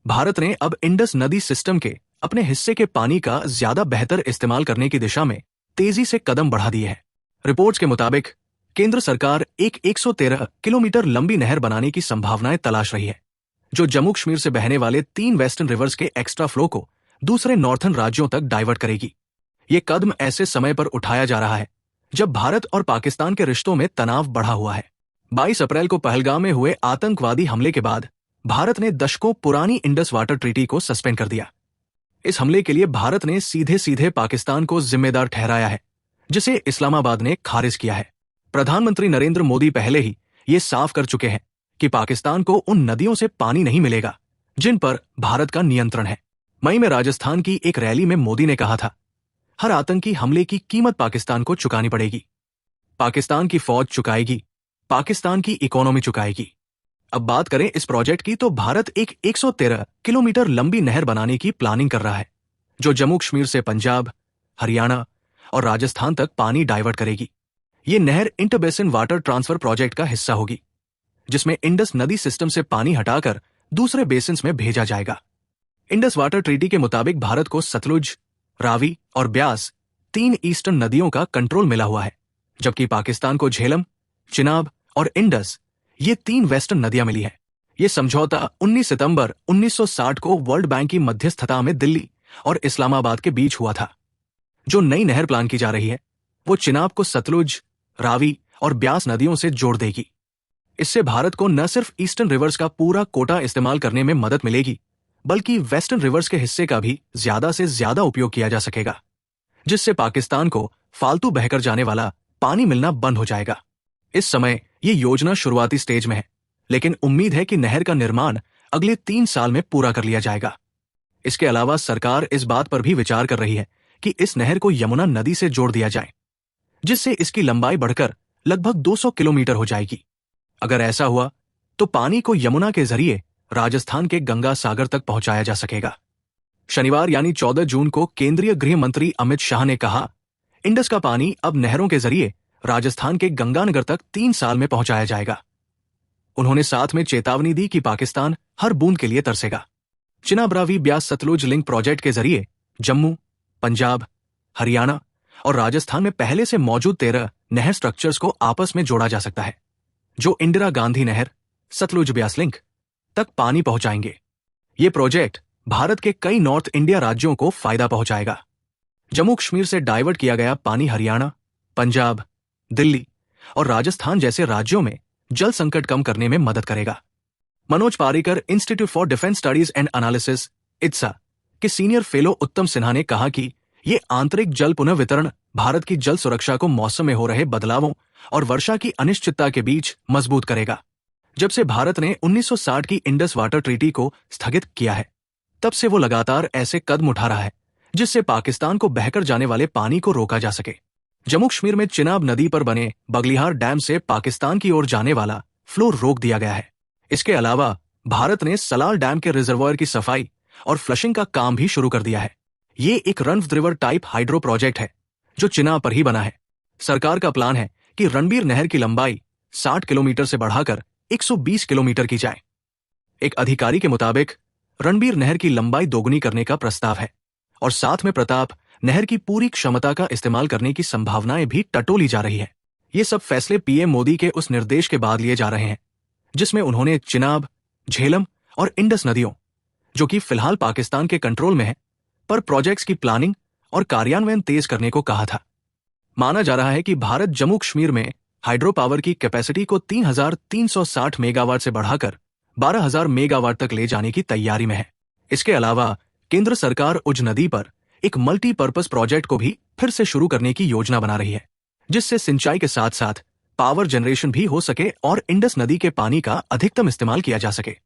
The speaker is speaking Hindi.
भारत ने अब इंडस नदी सिस्टम के अपने हिस्से के पानी का ज्यादा बेहतर इस्तेमाल करने की दिशा में तेजी से कदम बढ़ा दिए हैं। रिपोर्ट्स के मुताबिक केंद्र सरकार एक 113 किलोमीटर लंबी नहर बनाने की संभावनाएं तलाश रही है, जो जम्मू कश्मीर से बहने वाले 3 वेस्टर्न रिवर्स के एक्स्ट्रा फ्लो को दूसरे नॉर्थर्न राज्यों तक डाइवर्ट करेगी। ये कदम ऐसे समय पर उठाया जा रहा है जब भारत और पाकिस्तान के रिश्तों में तनाव बढ़ा हुआ है। 22 अप्रैल को पहलगाम में हुए आतंकवादी हमले के बाद भारत ने दशकों पुरानी इंडस वाटर ट्रीटी को सस्पेंड कर दिया। इस हमले के लिए भारत ने सीधे सीधे पाकिस्तान को जिम्मेदार ठहराया है, जिसे इस्लामाबाद ने खारिज किया है। प्रधानमंत्री नरेंद्र मोदी पहले ही ये साफ कर चुके हैं कि पाकिस्तान को उन नदियों से पानी नहीं मिलेगा जिन पर भारत का नियंत्रण है। मई में राजस्थान की एक रैली में मोदी ने कहा था, हर आतंकी हमले की कीमत पाकिस्तान को चुकानी पड़ेगी। पाकिस्तान की फौज चुकाएगी, पाकिस्तान की इकोनॉमी चुकाएगी। अब बात करें इस प्रोजेक्ट की तो भारत एक 113 किलोमीटर लंबी नहर बनाने की प्लानिंग कर रहा है, जो जम्मू कश्मीर से पंजाब, हरियाणा और राजस्थान तक पानी डाइवर्ट करेगी। ये नहर इंटरबेसिन वाटर ट्रांसफर प्रोजेक्ट का हिस्सा होगी, जिसमें इंडस नदी सिस्टम से पानी हटाकर दूसरे बेसिन्स में भेजा जाएगा। इंडस वाटर ट्रीटी के मुताबिक भारत को सतलुज, रावी और ब्यास 3 ईस्टर्न नदियों का कंट्रोल मिला हुआ है, जबकि पाकिस्तान को झेलम, चिनाब और इंडस ये 3 वेस्टर्न नदियां मिली हैं। ये समझौता 19 सितंबर 1960 को वर्ल्ड बैंक की मध्यस्थता में दिल्ली और इस्लामाबाद के बीच हुआ था। जो नई नहर प्लान की जा रही है वो चिनाब को सतलुज, रावी और ब्यास नदियों से जोड़ देगी। इससे भारत को न सिर्फ ईस्टर्न रिवर्स का पूरा कोटा इस्तेमाल करने में मदद मिलेगी, बल्कि वेस्टर्न रिवर्स के हिस्से का भी ज्यादा से ज्यादा उपयोग किया जा सकेगा, जिससे पाकिस्तान को फालतू बहकर जाने वाला पानी मिलना बंद हो जाएगा। इस समय ये योजना शुरुआती स्टेज में है, लेकिन उम्मीद है कि नहर का निर्माण अगले 3 साल में पूरा कर लिया जाएगा। इसके अलावा सरकार इस बात पर भी विचार कर रही है कि इस नहर को यमुना नदी से जोड़ दिया जाए, जिससे इसकी लंबाई बढ़कर लगभग 200 किलोमीटर हो जाएगी। अगर ऐसा हुआ तो पानी को यमुना के जरिए राजस्थान के गंगा सागर तक पहुंचाया जा सकेगा। शनिवार यानी 14 जून को केंद्रीय गृह मंत्री अमित शाह ने कहा, इंडस का पानी अब नहरों के जरिए राजस्थान के गंगानगर तक 3 साल में पहुंचाया जाएगा। उन्होंने साथ में चेतावनी दी कि पाकिस्तान हर बूंद के लिए तरसेगा। चिनाब रावी ब्यास सतलुज लिंक प्रोजेक्ट के जरिए जम्मू, पंजाब, हरियाणा और राजस्थान में पहले से मौजूद 13 नहर स्ट्रक्चर्स को आपस में जोड़ा जा सकता है, जो इंदिरा गांधी नहर, सतलुज ब्यास लिंक तक पानी पहुंचाएंगे। ये प्रोजेक्ट भारत के कई नॉर्थ इंडिया राज्यों को फायदा पहुंचाएगा। जम्मू कश्मीर से डाइवर्ट किया गया पानी हरियाणा, पंजाब, दिल्ली और राजस्थान जैसे राज्यों में जल संकट कम करने में मदद करेगा। Manoj Parrikar, Institute for Defence Studies and Analysis (IDSA) के सीनियर फेलो उत्तम सिन्हा ने कहा कि ये आंतरिक जल पुनर्वितरण भारत की जल सुरक्षा को मौसम में हो रहे बदलावों और वर्षा की अनिश्चितता के बीच मजबूत करेगा। जब से भारत ने 1960 की इंडस वाटर ट्रीटी को स्थगित किया है, तब से वो लगातार ऐसे कदम उठा रहा है जिससे पाकिस्तान को बहकर जाने वाले पानी को रोका जा सके। जम्मू कश्मीर में चिनाब नदी पर बने बगलिहार डैम से पाकिस्तान की ओर जाने वाला फ्लो रोक दिया गया है। इसके अलावा भारत ने सलाल डैम के रिजर्वायर की सफाई और फ्लशिंग का काम भी शुरू कर दिया है। ये एक रणधीर टाइप हाइड्रो प्रोजेक्ट है जो चिनाब पर ही बना है। सरकार का प्लान है कि रणबीर नहर की लंबाई 60 किलोमीटर से बढ़ाकर 120 किलोमीटर की जाए। एक अधिकारी के मुताबिक रणबीर नहर की लंबाई दोगुनी करने का प्रस्ताव है और साथ में प्रताप नहर की पूरी क्षमता का इस्तेमाल करने की संभावनाएं भी टटोली जा रही है। ये सब फैसले पीएम मोदी के उस निर्देश के बाद लिए जा रहे हैं जिसमें उन्होंने चिनाब, झेलम और इंडस नदियों, जो कि फिलहाल पाकिस्तान के कंट्रोल में है, पर प्रोजेक्ट्स की प्लानिंग और कार्यान्वयन तेज करने को कहा था। माना जा रहा है कि भारत जम्मू कश्मीर में हाइड्रो पावर की कैपेसिटी को 3,360 मेगावाट से बढ़ाकर 12,000 मेगावाट तक ले जाने की तैयारी में है। इसके अलावा केंद्र सरकार उज नदी पर एक मल्टीपर्पज प्रोजेक्ट को भी फिर से शुरू करने की योजना बना रही है, जिससे सिंचाई के साथ साथ पावर जनरेशन भी हो सके और इंडस नदी के पानी का अधिकतम इस्तेमाल किया जा सके।